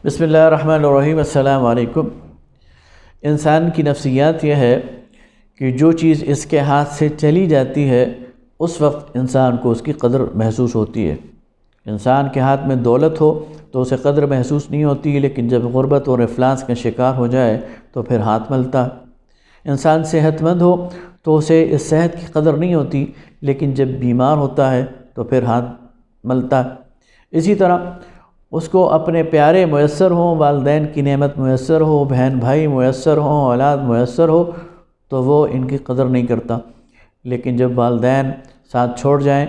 بسم اللہ الرحمن الرحیم۔ السلام علیکم۔ انسان کی نفسیات یہ ہے کہ جو چیز اس کے ہاتھ سے چلی جاتی ہے اس وقت انسان کو اس کی قدر محسوس ہوتی ہے۔ انسان کے ہاتھ میں دولت ہو تو اسے قدر محسوس نہیں ہوتی، لیکن جب غربت اور افلاس کا شکار ہو جائے تو پھر ہاتھ ملتا ہے۔ انسان صحت مند ہو تو اسے اس صحت کی قدر نہیں ہوتی، لیکن جب بیمار ہوتا ہے تو پھر ہاتھ ملتا ہے۔ اسی طرح اس کو اپنے پیارے میسر ہوں، والدین کی نعمت میسر ہو، بہن بھائی میسر ہوں، اولاد میسر ہو تو وہ ان کی قدر نہیں کرتا، لیکن جب والدین ساتھ چھوڑ جائیں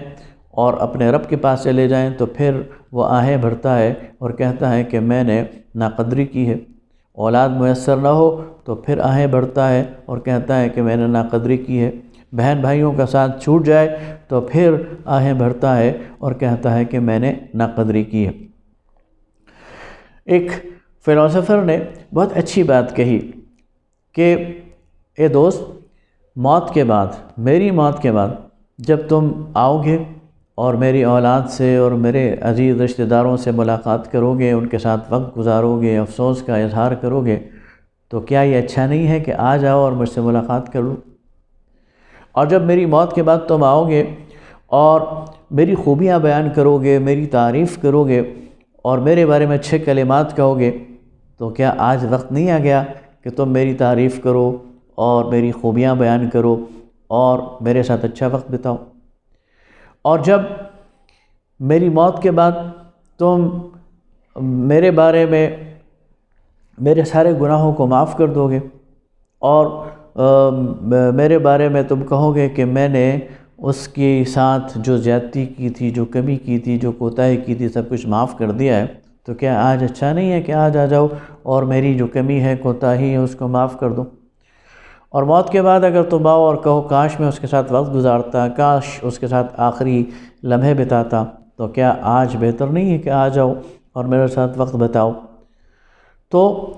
اور اپنے رب کے پاس چلے جائیں تو پھر وہ آہیں بھرتا ہے اور کہتا ہے کہ میں نے ناقدری کی ہے۔ اولاد میسر نہ ہو تو پھر آہیں بھرتا ہے اور کہتا ہے کہ میں نے ناقدری کی ہے۔ بہن بھائیوں کا ساتھ چھوٹ جائے تو پھر آہیں بھرتا ہے اور کہتا ہے کہ میں نے ناقدری کی ہے۔ ایک فلاسفر نے بہت اچھی بات کہی کہ اے دوست، موت کے بعد، میری موت کے بعد جب تم آؤ گے اور میری اولاد سے اور میرے عزیز رشتہ داروں سے ملاقات کرو گے، ان کے ساتھ وقت گزارو گے، افسوس کا اظہار کرو گے، تو کیا یہ اچھا نہیں ہے کہ آ جاؤ اور مجھ سے ملاقات کر لو؟ اور جب میری موت کے بعد تم آؤ گے اور میری خوبیاں بیان کرو گے، میری تعریف کرو گے اور میرے بارے میں اچھے کلمات کہو گے، تو کیا آج وقت نہیں آ گیا کہ تم میری تعریف کرو اور میری خوبیاں بیان کرو اور میرے ساتھ اچھا وقت بتاؤ؟ اور جب میری موت کے بعد تم میرے بارے میں میرے سارے گناہوں کو معاف کر دو گے اور میرے بارے میں تم کہو گے کہ میں نے اس کے ساتھ جو زیادتی کی تھی، جو کمی کی تھی، جو کوتاہی کی تھی، سب کچھ معاف کر دیا ہے، تو کیا آج اچھا نہیں ہے کہ آج آ جاؤ اور میری جو کمی ہے، کوتاہی ہے، اس کو معاف کر دو؟ اور موت کے بعد اگر تم آؤ اور کہو کاش میں اس کے ساتھ وقت گزارتا، کاش اس کے ساتھ آخری لمحے بتاتا، تو کیا آج بہتر نہیں ہے کہ آ جاؤ اور میرے ساتھ وقت بتاؤ؟ تو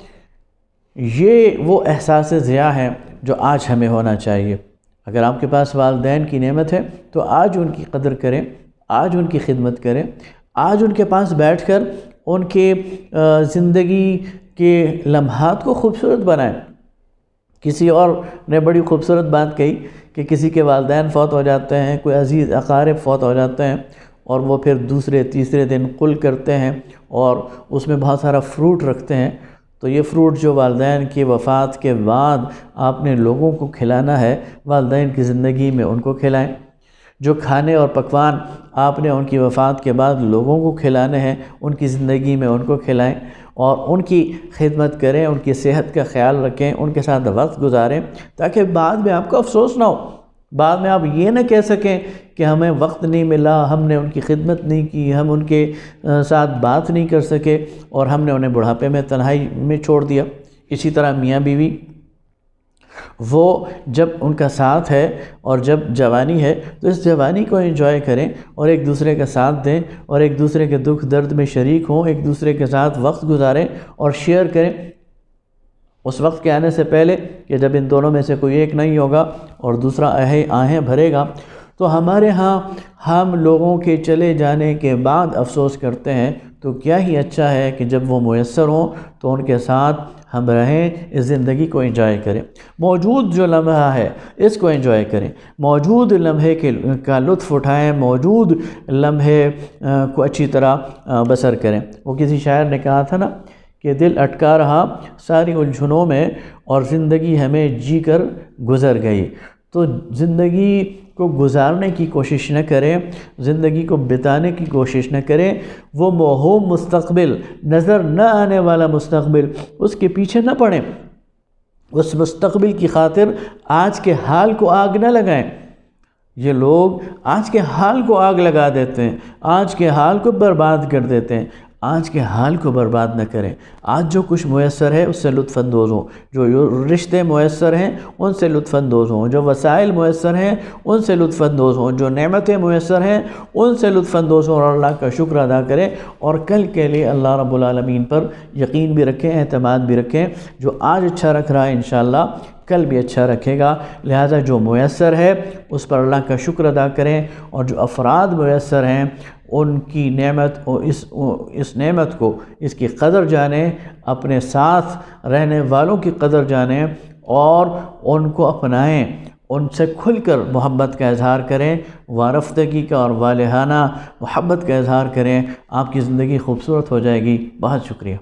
یہ وہ احساس ضیاء ہے جو آج ہمیں ہونا چاہیے۔ اگر آپ کے پاس والدین کی نعمت ہے تو آج ان کی قدر کریں، آج ان کی خدمت کریں، آج ان کے پاس بیٹھ کر ان کے زندگی کے لمحات کو خوبصورت بنائیں۔ کسی اور نے بڑی خوبصورت بات کہی کہ کسی کے والدین فوت ہو جاتے ہیں، کوئی عزیز اقارب فوت ہو جاتے ہیں اور وہ پھر دوسرے تیسرے دن قل کرتے ہیں اور اس میں بہت سارا فروٹ رکھتے ہیں، تو یہ فروٹ جو والدین کی وفات کے بعد آپ نے لوگوں کو کھلانا ہے، والدین کی زندگی میں ان کو کھلائیں۔ جو کھانے اور پکوان آپ نے ان کی وفات کے بعد لوگوں کو کھلانے ہیں، ان کی زندگی میں ان کو کھلائیں اور ان کی خدمت کریں، ان کی صحت کا خیال رکھیں، ان کے ساتھ وقت گزاریں، تاکہ بعد میں آپ کو افسوس نہ ہو، بعد میں آپ یہ نہ کہہ سکیں کہ ہمیں وقت نہیں ملا، ہم نے ان کی خدمت نہیں کی، ہم ان کے ساتھ بات نہیں کر سکے اور ہم نے انہیں بڑھاپے میں تنہائی میں چھوڑ دیا۔ اسی طرح میاں بیوی، وہ جب ان کا ساتھ ہے اور جب جوانی ہے تو اس جوانی کو انجوائے کریں اور ایک دوسرے کا ساتھ دیں اور ایک دوسرے کے دکھ درد میں شریک ہوں، ایک دوسرے کے ساتھ وقت گزاریں اور شیئر کریں۔ اس وقت کے آنے سے پہلے کہ جب ان دونوں میں سے کوئی ایک نہیں ہوگا اور دوسرا آہیں بھرے گا، تو ہمارے ہاں ہم لوگوں کے چلے جانے کے بعد افسوس کرتے ہیں، تو کیا ہی اچھا ہے کہ جب وہ میسر ہوں تو ان کے ساتھ ہم رہیں، اس زندگی کو انجوائے کریں، موجود جو لمحہ ہے اس کو انجوائے کریں، موجود لمحے کا لطف اٹھائیں، موجود لمحے کو اچھی طرح بسر کریں۔ وہ کسی شاعر نے کہا تھا نا کہ دل اٹکا رہا ساری الجھنوں میں اور زندگی ہمیں جی کر گزر گئی۔ تو زندگی کو گزارنے کی کوشش نہ کریں، زندگی کو بتانے کی کوشش نہ کریں، وہ موہوم مستقبل، نظر نہ آنے والا مستقبل، اس کے پیچھے نہ پڑیں، اس مستقبل کی خاطر آج کے حال کو آگ نہ لگائیں۔ یہ لوگ آج کے حال کو آگ لگا دیتے ہیں، آج کے حال کو برباد کر دیتے ہیں۔ آج کے حال کو برباد نہ کریں، آج جو کچھ میسر ہے اس سے لطف اندوز ہوں، جو رشتے میسر ہیں ان سے لطف اندوز ہوں، جو وسائل میسر ہیں ان سے لطف اندوز ہوں، جو نعمتیں میسر ہیں ان سے لطف اندوز ہوں اور اللہ کا شکر ادا کریں اور کل کے لیے اللہ رب العالمین پر یقین بھی رکھیں، اعتماد بھی رکھیں۔ جو آج اچھا رکھ رہا ہے انشاءاللہ کل بھی اچھا رکھے گا۔ لہذا جو میسر ہے اس پر اللہ کا شکر ادا کریں، اور جو افراد میسر ہیں ان کی نعمت اور اس نعمت کو، اس کی قدر جانیں، اپنے ساتھ رہنے والوں کی قدر جانیں اور ان کو اپنائیں، ان سے کھل کر محبت کا اظہار کریں، وارفتگی کا اور والہانہ محبت کا اظہار کریں۔ آپ کی زندگی خوبصورت ہو جائے گی۔ بہت شکریہ۔